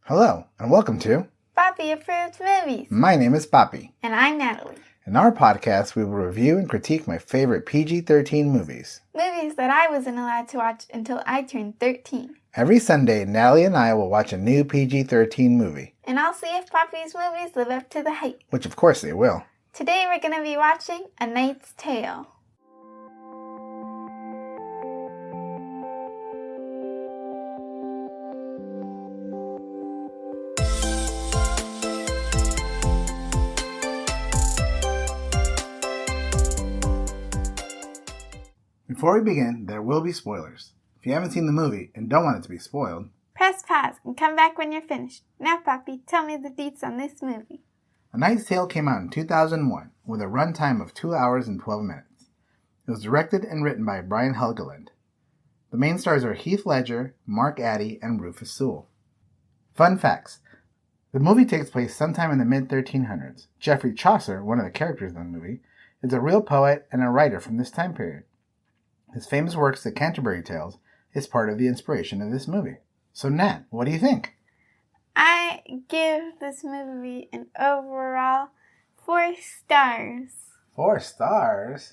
Hello, and welcome to Papi Approved Movies. My name is Papi. And I'm Natalie. In our podcast, we will review and critique my favorite PG-13 movies. Movies that I wasn't allowed to watch until I turned 13. Every Sunday, Natalie and I will watch a new PG-13 movie. And I'll see if Papi's movies live up to the hype. Which of course they will. Today we're going to be watching A Knight's Tale. Before we begin, there will be spoilers. If you haven't seen the movie and don't want it to be spoiled, press pause and come back when you're finished. Now, Papi, tell me the deets on this movie. A Knight's Tale came out in 2001 with a runtime of 2 hours and 12 minutes. It was directed and written by Brian Helgeland. The main stars are Heath Ledger, Mark Addy, and Rufus Sewell. Fun facts. The movie takes place sometime in the mid-1300s. Geoffrey Chaucer, one of the characters in the movie, is a real poet and a writer from this time period. His famous works, The Canterbury Tales, is part of the inspiration of this movie. So, Nat, what do you think? I give this movie an overall 4 stars. 4 stars?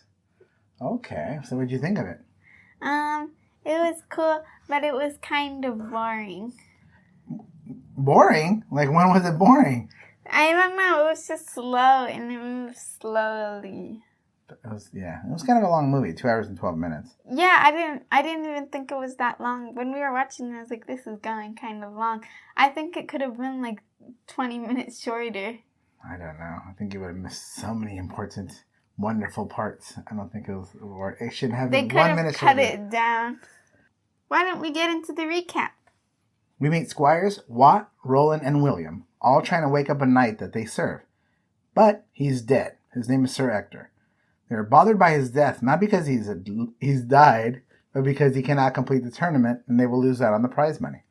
Okay, so what did you think of it? It was cool, but it was kind of boring. Boring? Like, when was it boring? I don't know, it was just slow and it moved slowly. It was kind of a long movie, 2 hours and 12 minutes. Yeah, I didn't even think it was that long. When we were watching, I was like, this is going kind of long. I think it could have been like 20 minutes shorter. I don't know. I think you would have missed so many important, wonderful parts. I don't think it should have been 1 minute shorter. They could have cut it down. Why don't we get into the recap? We meet Squires Watt, Roland, and William, all trying to wake up a knight that they serve. But he's dead. His name is Sir Ector. They're bothered by his death, not because he's died, but because he cannot complete the tournament and they will lose out on the prize money.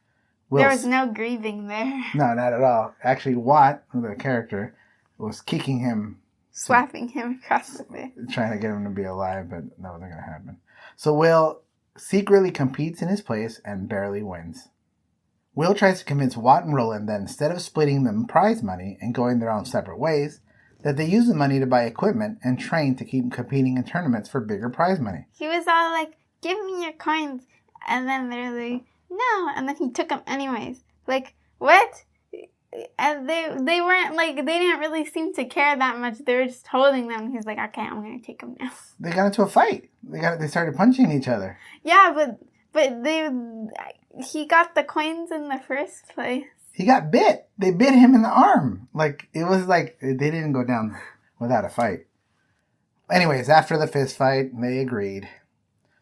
There was no grieving there. No, not at all. Actually, Watt, the character, was kicking him. Slapping him across the face. Trying to get him to be alive, but that wasn't going to happen. So Will secretly competes in his place and barely wins. Will tries to convince Watt and Roland that instead of splitting the prize money and going their own separate ways, that they use the money to buy equipment and train to keep competing in tournaments for bigger prize money. He was all like, give me your coins. And then they're like, no. And then he took them anyways. Like, what? And they weren't like, they didn't really seem to care that much. They were just holding them. He's like, okay, I'm going to take them now. They got into a fight. They started punching each other. Yeah, but he got the coins in the first place. He got bit. They bit him in the arm. Like, it was like, they didn't go down without a fight. Anyways, after the fist fight, they agreed.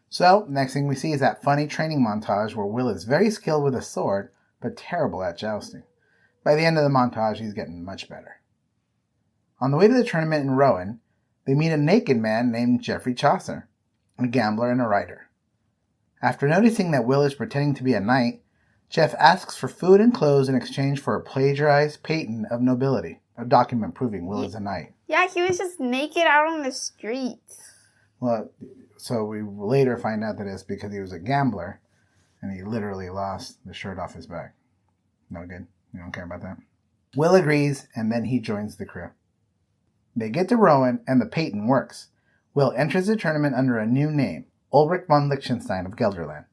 So, next thing we see is that funny training montage where Will is very skilled with a sword, but terrible at jousting. By the end of the montage, he's getting much better. On the way to the tournament in Rowan, they meet a naked man named Geoffrey Chaucer, a gambler and a writer. After noticing that Will is pretending to be a knight, Jeff asks for food and clothes in exchange for a plagiarized patent of nobility, a document proving Will is a knight. Yeah, he was just naked out on the streets. Well, so we later find out that it's because he was a gambler, and he literally lost the shirt off his back. No good? You don't care about that? Will agrees, and then he joins the crew. They get to Rowan, and the patent works. Will enters the tournament under a new name, Ulrich von Liechtenstein of Gelderland.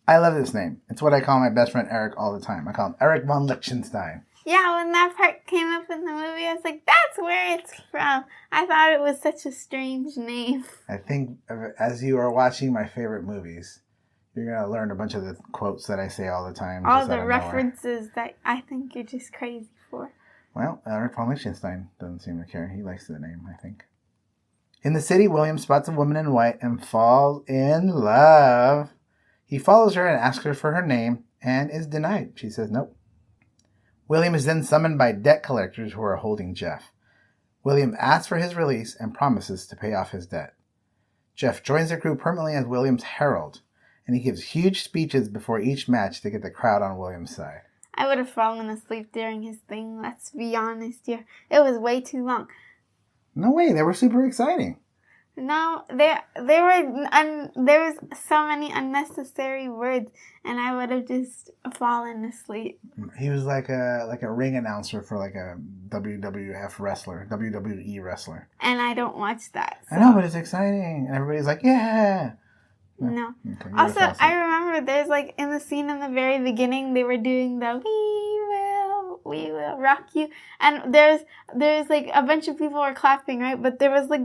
I love this name. It's what I call my best friend Eric all the time. I call him Eric von Liechtenstein. Yeah, when that part came up in the movie, I was like, that's where it's from. I thought it was such a strange name. I think as you are watching my favorite movies, you're going to learn a bunch of the quotes that I say all the time. All the references that I think you're just crazy for. Well, Eric von Liechtenstein doesn't seem to care. He likes the name, I think. In the city, William spots a woman in white and falls in love. He follows her and asks her for her name and is denied. She says nope. William is then summoned by debt collectors who are holding Jeff. William asks for his release and promises to pay off his debt. Jeff joins the crew permanently as William's herald, and he gives huge speeches before each match to get the crowd on William's side. I would have fallen asleep during his thing, let's be honest here. It was way too long. No way, they were super exciting. No, there was so many unnecessary words, and I would have just fallen asleep. He was like a ring announcer for like a WWF wrestler, WWE wrestler. And I don't watch that. So. I know, but it's exciting. And everybody's like, yeah. No. Okay, Also, I remember there's like in the scene in the very beginning, they were doing the we will rock you. And there's like a bunch of people were clapping, right? But there was like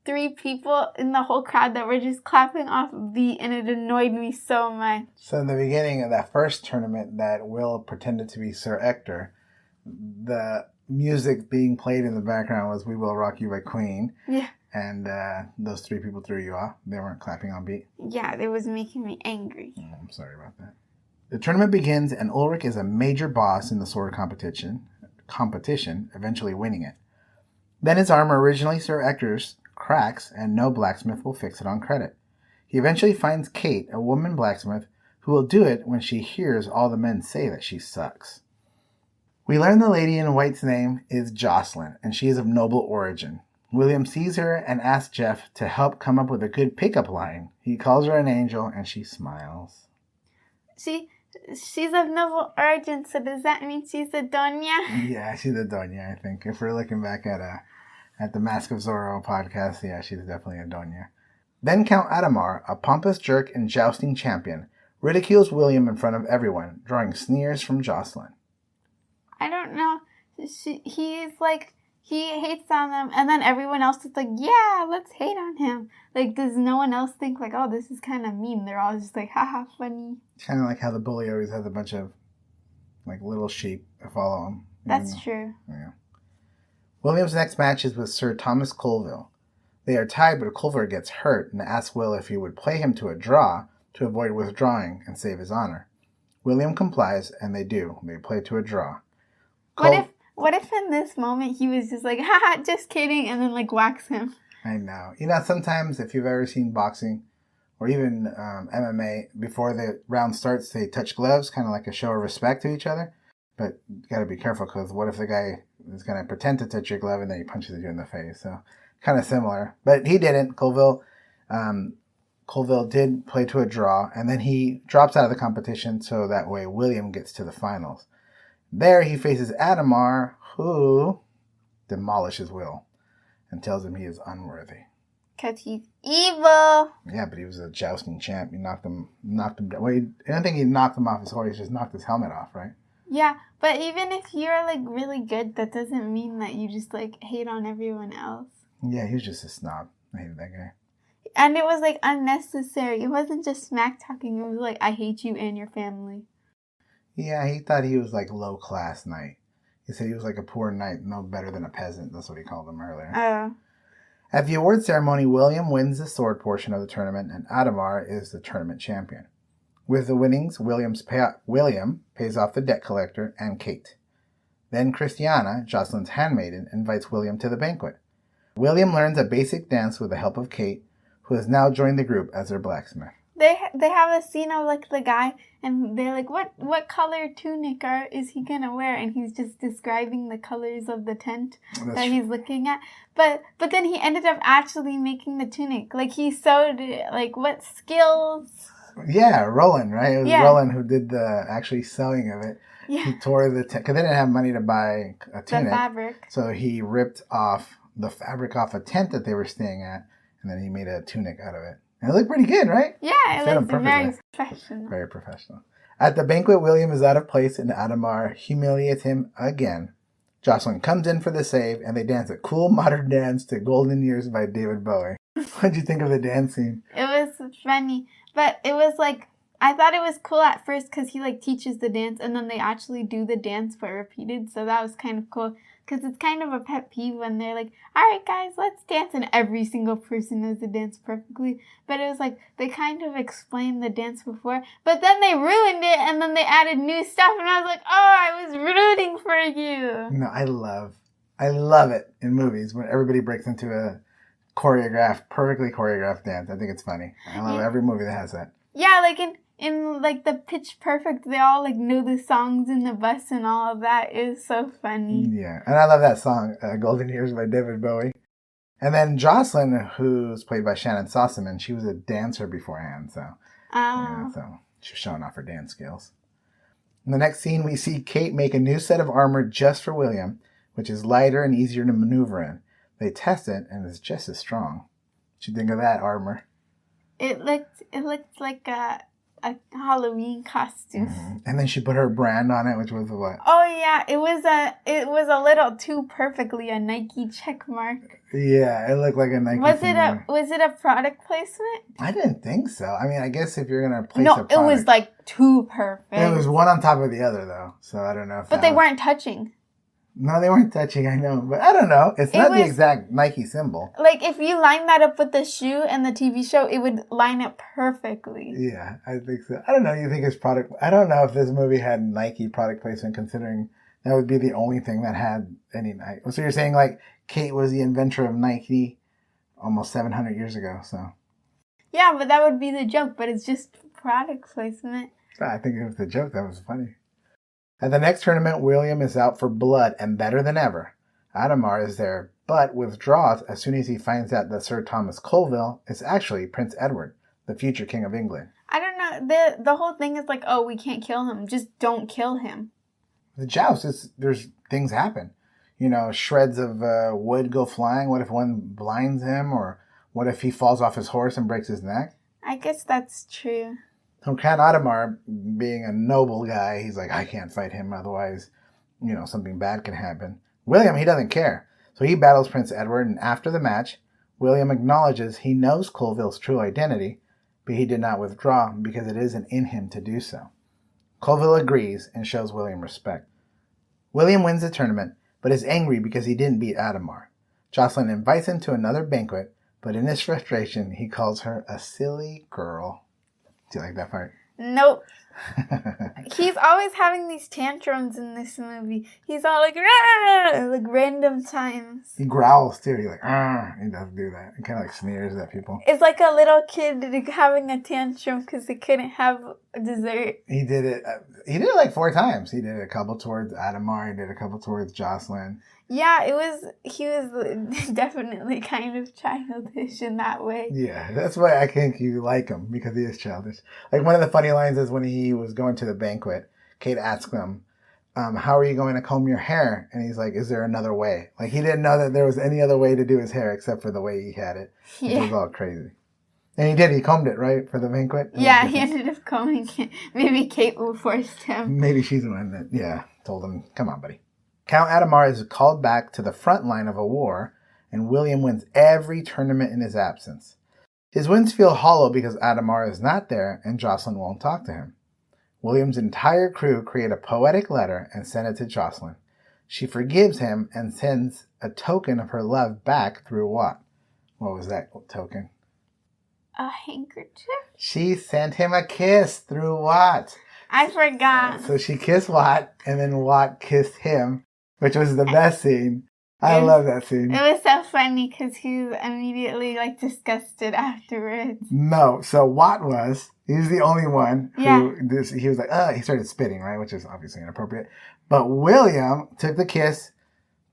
3 people in the whole crowd that were just clapping off beat, and it annoyed me so much. So in the beginning of that first tournament that Will pretended to be Sir Ector, the music being played in the background was We Will Rock You by Queen. Yeah. And those 3 people threw you off. They weren't clapping on beat. Yeah, it was making me angry. Oh, I'm sorry about that. The tournament begins, and Ulrich is a major boss in the sword competition, eventually winning it. Then his armor, originally Sir Ector's, cracks, and no blacksmith will fix it on credit. He eventually finds Kate, a woman blacksmith, who will do it when she hears all the men say that she sucks. We learn the lady in white's name is Jocelyn, and she is of noble origin. William sees her and asks Jeff to help come up with a good pickup line. He calls her an angel, and she smiles. She's of noble origin, so does that mean she's a Doña? Yeah, she's a Doña, I think. If we're looking back at the Mask of Zorro podcast, yeah, she's definitely a Doña. Then Count Adamar, a pompous jerk and jousting champion, ridicules William in front of everyone, drawing sneers from Jocelyn. I don't know. He hates on them, and then everyone else is like, yeah, let's hate on him. Like, does no one else think, like, oh, this is kind of mean? They're all just like, haha, funny. It's kind of like how the bully always has a bunch of, like, little sheep that follow him. That's true. Yeah. William's next match is with Sir Thomas Colville. They are tied, but Colville gets hurt and asks Will if he would play him to a draw to avoid withdrawing and save his honor. William complies, and they do. They play to a draw. What if in this moment he was just like, haha, just kidding, and then like whacks him? I know. You know, sometimes if you've ever seen boxing or even MMA, before the round starts, they touch gloves, kind of like a show of respect to each other. But you got to be careful, because what if the guy is going to pretend to touch your glove and then he punches you in the face? So kind of similar. But he didn't. Colville did play to a draw, and then he drops out of the competition so that way William gets to the finals. There he faces Adamar, who demolishes Will and tells him he is unworthy. Because he's evil. Yeah, but he was a jousting champ. He knocked him down. Well, I don't think he knocked him off his horse. He just knocked his helmet off, right? Yeah, but even if you're like really good, that doesn't mean that you just like hate on everyone else. Yeah, he was just a snob. I hated that guy. And it was like unnecessary. It wasn't just smack talking. It was like, I hate you and your family. Yeah, he thought he was like low class knight. He said he was like a poor knight, no better than a peasant. That's what he called him earlier. Oh. At the award ceremony, William wins the sword portion of the tournament, and Adamar is the tournament champion. With the winnings, William pays off the debt collector and Kate. Then Christiana, Jocelyn's handmaiden, invites William to the banquet. William learns a basic dance with the help of Kate, who has now joined the group as their blacksmith. They have a scene of like the guy, and they're like, what color tunic is he gonna wear? And he's just describing the colors of the tent he's looking at. But then he ended up actually making the tunic. Like he sewed it. Like what skills? Yeah, Roland, right? It was Roland who did the actually sewing of it. Yeah. He tore the tent because they didn't have money to buy a tunic. The fabric. So he ripped off the fabric off a tent that they were staying at, and then he made a tunic out of it. And it looked pretty good, right? Yeah, it looks very professional. Very professional. At the banquet, William is out of place, and Adamar humiliates him again. Jocelyn comes in for the save, and they dance a cool modern dance to Golden Years by David Bowie. What'd you think of the dance scene? It was funny, but it was like, I thought it was cool at first because he like teaches the dance, and then they actually do the dance but repeated, so that was kind of cool. Because it's kind of a pet peeve when they're like, all right, guys, let's dance. And every single person knows the dance perfectly. But it was like, they kind of explained the dance before. But then they ruined it, and then they added new stuff. And I was like, oh, I was rooting for you. No, I love it in movies when everybody breaks into a perfectly choreographed dance. I think it's funny. I love every movie that has that. Yeah, like in like the Pitch Perfect, they all like know the songs in the bus and all of that. Is so funny. Yeah, and I love that song, Golden Years by David Bowie. And then Jocelyn, who's played by Shannon Sossaman, she was a dancer beforehand, so so she was showing off her dance skills. In the next scene, we see Kate make a new set of armor just for William, which is lighter and easier to maneuver in. They test it, and it's just as strong. What you think of that armor? It looked like a Halloween costume. Mm-hmm. And then she put her brand on it, which was what? Oh yeah, it was a little too perfectly a Nike check mark. Yeah, it looked like a Nike. Was it a product placement? I didn't think so. I mean, I guess if you're gonna place a product, it was like too perfect. It was one on top of the other though, so I don't know if. But they weren't touching. No, they weren't touching. I know, but I don't know. It's not the exact Nike symbol. Like if you line that up with the shoe and the TV show, it would line up perfectly. Yeah, I think so. I don't know. You think it's product? I don't know if this movie had Nike product placement, considering that would be the only thing that had any Nike. So you're saying like Kate was the inventor of Nike almost 700 years ago. So. Yeah, but that would be the joke. But it's just product placement. I think it was the joke that was funny. At the next tournament, William is out for blood and better than ever. Adhemar is there, but withdraws as soon as he finds out that Sir Thomas Colville is actually Prince Edward, the future King of England. I don't know. The whole thing is like, oh, we can't kill him. Just don't kill him. The joust, there's things happen. You know, shreds of wood go flying. What if one blinds him? Or what if he falls off his horse and breaks his neck? I guess that's true. So Count Adhemar, being a noble guy, he's like, I can't fight him, otherwise, you know, something bad can happen. William, he doesn't care. So he battles Prince Edward, and after the match, William acknowledges he knows Colville's true identity, but he did not withdraw because it isn't in him to do so. Colville agrees and shows William respect. William wins the tournament, but is angry because he didn't beat Adhemar. Jocelyn invites him to another banquet, but in his frustration, he calls her a silly girl. Do you like that part? Nope. He's always having these tantrums in this movie. He's all like, "Rah!" like random times. He growls too. He's like, "Arr!" He does do that. He kind of like sneers at people. It's like a little kid having a tantrum because they couldn't have dessert. He did it. He did it like 4 times. He did a couple towards Adhemar. He did a couple towards Jocelyn. Yeah, he was definitely kind of childish in that way. Yeah, that's why I think you like him, because he is childish. Like one of the funny lines is when he was going to the banquet, Kate asked him, how are you going to comb your hair? And he's like, is there another way? Like he didn't know that there was any other way to do his hair except for the way he had it. Which was all crazy. And he did. He combed it, right, for the banquet? Yeah, he ended up combing it. Maybe Kate forced him. Maybe she's the one that, told him, come on, buddy. Count Adhemar is called back to the front line of a war, and William wins every tournament in his absence. His wins feel hollow because Adhemar is not there and Jocelyn won't talk to him. William's entire crew create a poetic letter and send it to Jocelyn. She forgives him and sends a token of her love back through what? What was that token? A handkerchief? She sent him a kiss through Watt. I forgot. So she kissed Watt, and then Watt kissed him, which was the best scene. I love that scene. It was so funny because he was immediately like disgusted afterwards. No, so Watt he was the only one who, Yeah. He was like, he started spitting, right? Which is obviously inappropriate. But William took the kiss,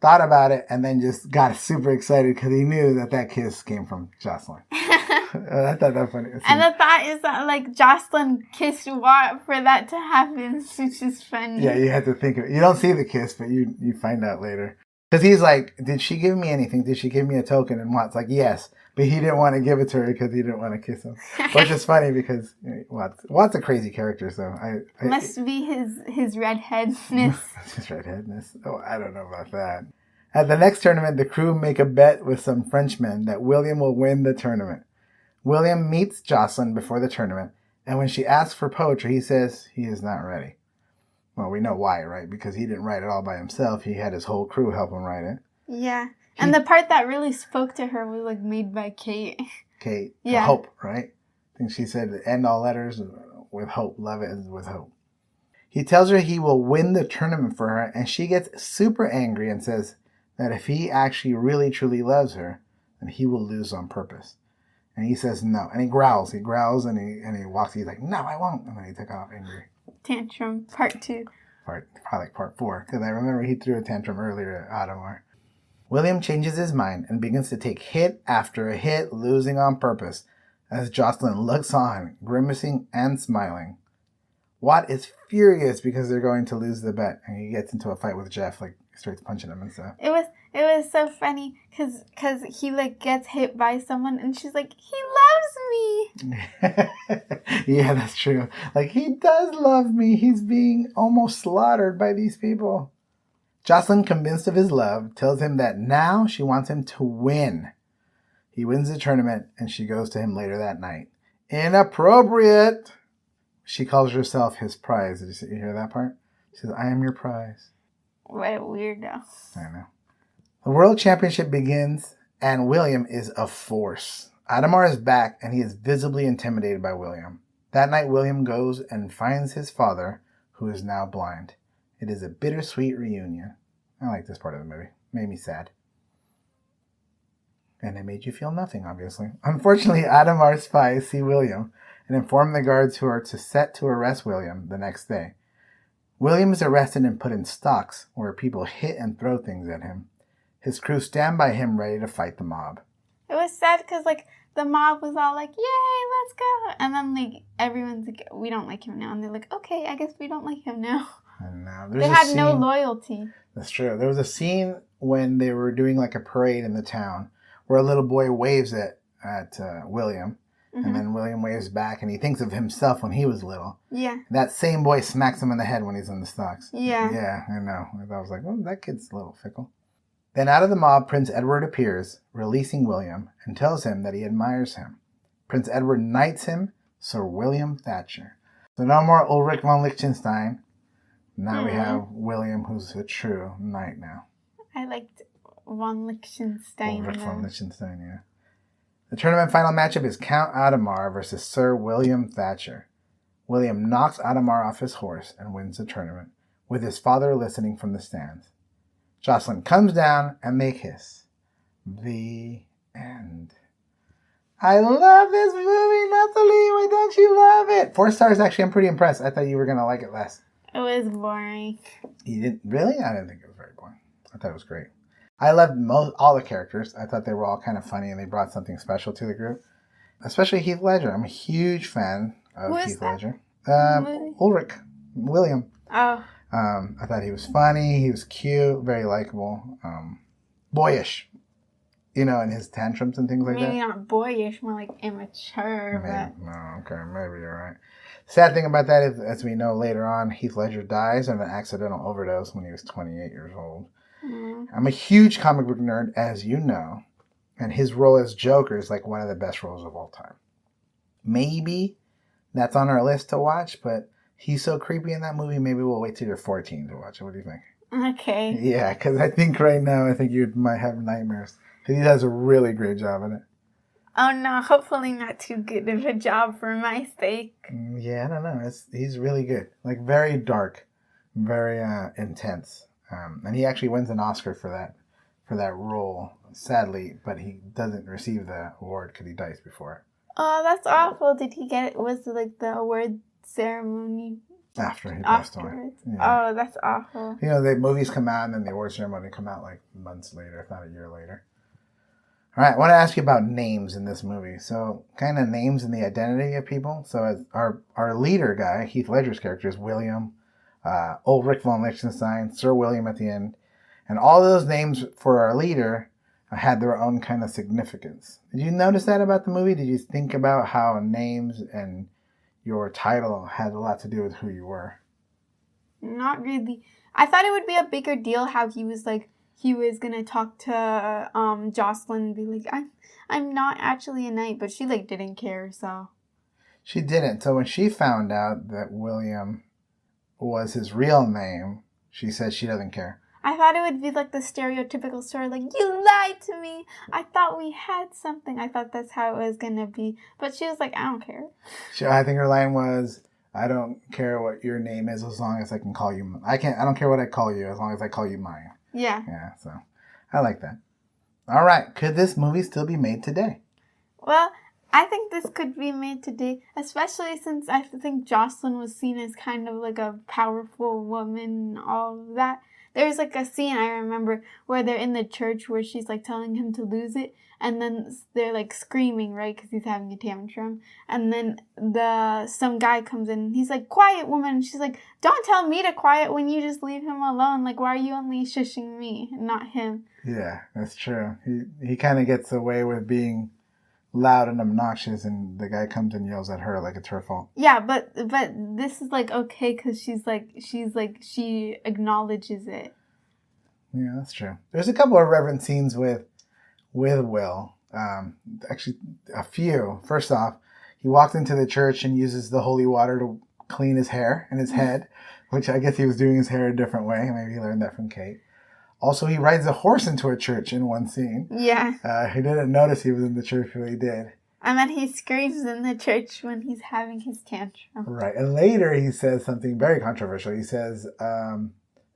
thought about it, and then just got super excited because he knew that kiss came from Jocelyn. I thought that was funny. And the thought is that like Jocelyn kissed Watt for that to happen, which is funny. Yeah, you had to think of it. You don't see the kiss, but you find out later. Because he's like, did she give me anything? Did she give me a token? And Watt's like, yes. But he didn't want to give it to her because he didn't want to kiss him. Which is funny because Watt's a crazy character, so Must be his redheadness. His redheadness? Oh, I don't know about that. At the next tournament, the crew make a bet with some Frenchmen that William will win the tournament. William meets Jocelyn before the tournament, and when she asks for poetry, he says he is not ready. Well, we know why, right? Because he didn't write it all by himself. He had his whole crew help him write it. Yeah. And the part that really spoke to her was like made by Kate. Kate. Yeah. Hope, right? I think she said, end all letters with hope. Love it with hope. He tells her he will win the tournament for her, and she gets super angry and says that if he actually really truly loves her, then he will lose on purpose. And he says no. And he growls. He growls and he walks. He's like, no, I won't. And then he took off angry. Tantrum, part 2. Probably part 4. Because I remember he threw a tantrum earlier at Adhemar. William changes his mind and begins to take hit after hit, losing on purpose, as Jocelyn looks on, grimacing and smiling. Watt is furious because they're going to lose the bet, and he gets into a fight with Jeff, like starts punching him and stuff. It was so funny because he like gets hit by someone, and she's like, he loves me. Yeah, that's true. Like, he does love me. He's being almost slaughtered by these people. Jocelyn, convinced of his love, tells him that now she wants him to win. He wins the tournament, and she goes to him later that night. Inappropriate! She calls herself his prize. Did you hear that part? She says, I am your prize. What a weirdo. I know. The World Championship begins, and William is a force. Adamar is back, and he is visibly intimidated by William. That night, William goes and finds his father, who is now blind. It is a bittersweet reunion. I like this part of the movie. Made me sad. And it made you feel nothing, obviously. Unfortunately, Adamar's spies see William and inform the guards who are set to arrest William the next day. William is arrested and put in stocks, where people hit and throw things at him. His crew stand by him ready to fight the mob. It was sad because, like, the mob was all like, yay, let's go. And then, like, everyone's like, we don't like him now. And they're like, okay, I guess we don't like him now. And now they had no loyalty. That's true. There was a scene when they were doing, like, a parade in the town where a little boy waves at William. Mm-hmm. And then William waves back, and he thinks of himself when he was little. Yeah. That same boy smacks him in the head when he's in the stocks. Yeah. Yeah, I know. I was like, oh, that kid's a little fickle. Then out of the mob, Prince Edward appears, releasing William, and tells him that he admires him. Prince Edward knights him Sir William Thatcher. So no more Ulrich von Liechtenstein. Now we have William, who's a true knight now. I liked von Liechtenstein. Ulrich von Liechtenstein, yeah. The tournament final matchup is Count Adamar versus Sir William Thatcher. William knocks Adamar off his horse and wins the tournament, with his father listening from the stands. Jocelyn comes down and they kiss. The end. I love this movie, Natalie. Why don't you love it? 4 stars, actually. I'm pretty impressed. I thought you were going to like it less. It was boring. You didn't? Really? I didn't think it was very boring. I thought it was great. I loved all the characters. I thought they were all kind of funny and they brought something special to the group. Especially Heath Ledger. I'm a huge fan of Heath Ledger. Ulrich. William. Oh. I thought he was funny. He was cute. Very likable. Boyish. You know, in his tantrums and things like that. Maybe not boyish, more like immature. Maybe you're right. Sad thing about that is, as we know later on, Heath Ledger dies of an accidental overdose when he was 28 years old. I'm a huge comic book nerd, as you know, and his role as Joker is like one of the best roles of all time. Maybe that's on our list to watch, but he's so creepy in that movie, maybe we'll wait till you're 14 to watch it. What do you think? Okay. Yeah, because I think right now, you might have nightmares. Because he does a really great job in it. Oh no, hopefully not too good of a job for my sake. Yeah, I don't know. He's really good. Like, very dark, very intense. And he actually wins an Oscar for that role, sadly, but he doesn't receive the award because he dies before. Oh, that's awful. Did he get it? Was it like the award ceremony? After he passed away. Yeah. Oh, that's awful. You know, the movies come out and then the award ceremony come out like months later, if not a year later. All right, I want to ask you about names in this movie. So, kind of names and the identity of people. So, as our leader guy, Heath Ledger's character, is William. Ulrich von Liechtenstein, Sir William at the end. And all those names for our leader had their own kind of significance. Did you notice that about the movie? Did you think about how names and your title had a lot to do with who you were? Not really. I thought it would be a bigger deal how he was going to talk to Jocelyn and be like, I'm not actually a knight, but she like didn't care, so. She didn't. So when she found out that William was his real name, she said she doesn't care. I thought it would be like the stereotypical story, like, you lied to me. I thought we had something. I thought that's how it was going to be. But she was like, I don't care. I think her line was, I don't care what your name is as long as I can call you. I don't care what I call you as long as I call you mine. Yeah. Yeah, so I like that. All right. Could this movie still be made today? Well, I think this could be made today, especially since I think Jocelyn was seen as kind of like a powerful woman and all of that. There's like a scene I remember where they're in the church where she's like telling him to lose it, and then they're like screaming, right, because he's having a tantrum, and then some guy comes in and he's like, quiet, woman, and she's like, don't tell me to quiet when you just leave him alone. Like, why are you only shushing me and not him? Yeah, that's true. He kind of gets away with being loud and obnoxious, and the guy comes and yells at her like it's her fault. Yeah, but this is like okay because she acknowledges it. Yeah, that's true. There's a couple of reverent scenes with Will. Actually, a few. First off, he walked into the church and uses the holy water to clean his hair and his head, which I guess he was doing his hair a different way. Maybe he learned that from Kate. Also, he rides a horse into a church in one scene. Yeah. He didn't notice he was in the church, but he did. And then he screams in the church when he's having his tantrum. Right. And later he says something very controversial. He says that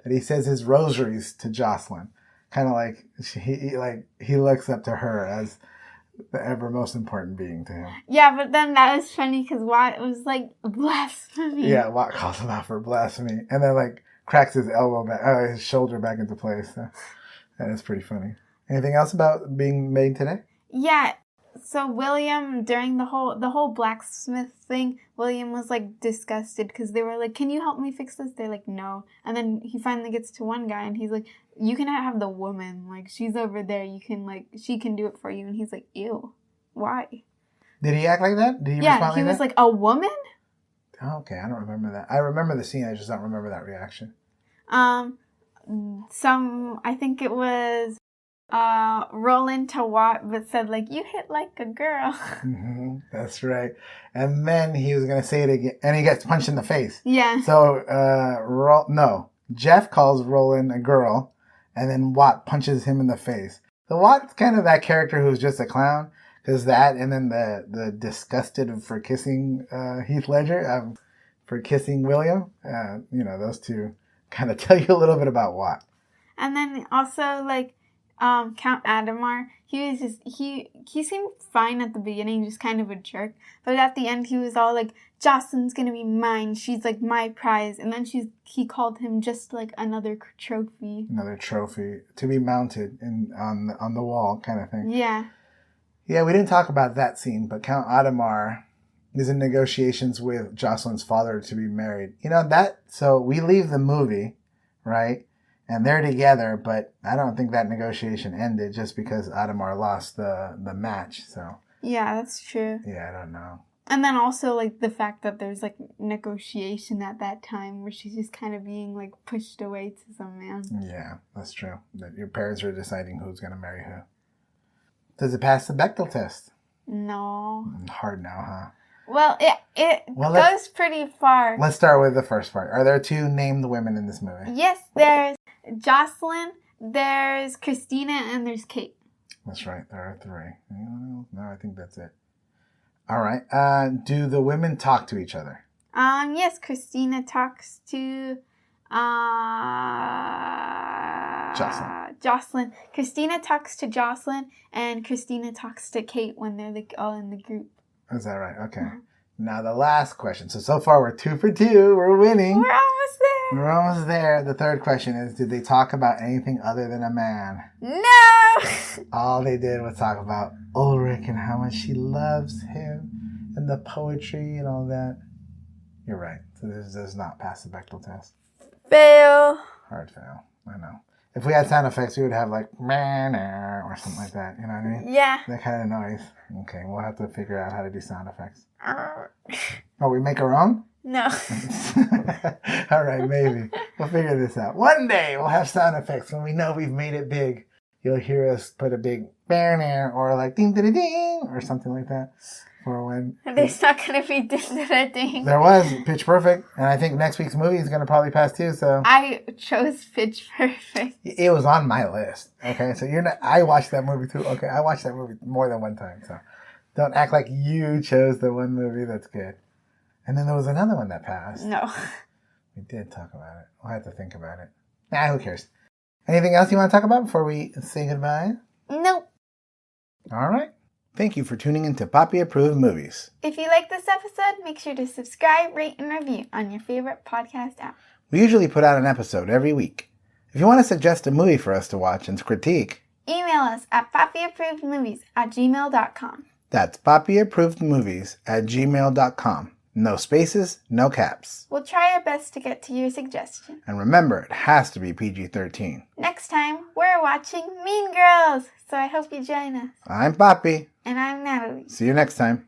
he says his rosaries to Jocelyn. Kind of like he looks up to her as the ever most important being to him. Yeah, but then that was funny because Watt was like, blasphemy. Yeah, Watt calls him out for blasphemy. And then like cracks his his shoulder back into place. So that is pretty funny. Anything else about being made today? Yeah. So William, during the whole blacksmith thing, William was like disgusted because they were like, can you help me fix this? They're like, no. And then he finally gets to one guy and he's like, you can have the woman. Like, she's over there. You can she can do it for you. And he's like, ew, why? Did he act like that? Did he respond like that? Yeah, he was like, a woman? Oh, okay, I don't remember that. I remember the scene. I just don't remember that reaction. I think it was Roland to Watt, but said like, you hit like a girl. Mm-hmm, that's right. And then he was going to say it again, and he gets punched in the face. Yeah. So, Jeff calls Roland a girl, and then Watt punches him in the face. So Watt's kind of that character who's just a clown, because that, and then the disgusted for kissing Heath Ledger, for kissing William, those two kind of tell you a little bit about Watt. And then also, like, Count Adamar, he seemed fine at the beginning, just kind of a jerk. But at the end, he was all like, Jocelyn's gonna be mine. She's like my prize. And then he called him just like another trophy. Another trophy to be mounted on the wall, kind of thing. Yeah. Yeah, we didn't talk about that scene, but Count Adamar is in negotiations with Jocelyn's father to be married. So we leave the movie, right? And they're together, but I don't think that negotiation ended just because Adamar lost the match. So yeah, that's true. Yeah, I don't know. And then also like the fact that there's like negotiation at that time where she's just kind of being like pushed away to some man. Yeah, that's true. That your parents are deciding who's going to marry who. Does it pass the Bechdel test? No. Hard now, huh? Well, it goes pretty far. Let's start with the first part. Are there two named women in this movie? Yes, there's Jocelyn, there's Christina, and there's Kate. That's right. There are three. No, I think that's it. All right. Do the women talk to each other? Yes, Christina talks to Jocelyn. Christina talks to Jocelyn, and Christina talks to Kate when they're like all in the group. Is that right? Okay. Mm-hmm. Now the last question. So far we're 2 for 2. We're winning. We're almost there. The third question is, did they talk about anything other than a man? No! All they did was talk about Ulrich and how much she loves him and the poetry and all that. You're right. So this does not pass the Bechdel test. Fail. Hard fail. I know. If we had sound effects, we would have like or something like that. You know what I mean? Yeah. That kind of noise. Okay, we'll have to figure out how to do sound effects. Oh, we make our own? No. All right, maybe. We'll figure this out. One day we'll have sound effects when we know we've made it big. You'll hear us put a big or like ding ding ding or something like that. For when there's not going to be ding. There was Pitch Perfect, and I think next week's movie is going to probably pass too. So I chose Pitch Perfect. It was on my list. Okay, so you're not. I watched that movie too. Okay, I watched that movie more than one time. So don't act like you chose the one movie that's good. And then there was another one that passed. No, we did talk about it. We'll have to think about it. Nah, who cares? Anything else you want to talk about before we say goodbye? Nope. All right. Thank you for tuning into Papi Approved Movies. If you like this episode, make sure to subscribe, rate, and review on your favorite podcast app. We usually put out an episode every week. If you want to suggest a movie for us to watch and critique, email us at papiapprovedmovies@gmail.com. That's papiapprovedmovies@gmail.com. No spaces, no caps. We'll try our best to get to your suggestion. And remember, it has to be PG-13. Next time, we're watching Mean Girls, so I hope you join us. I'm Papi. And I'm Natalie. See you next time.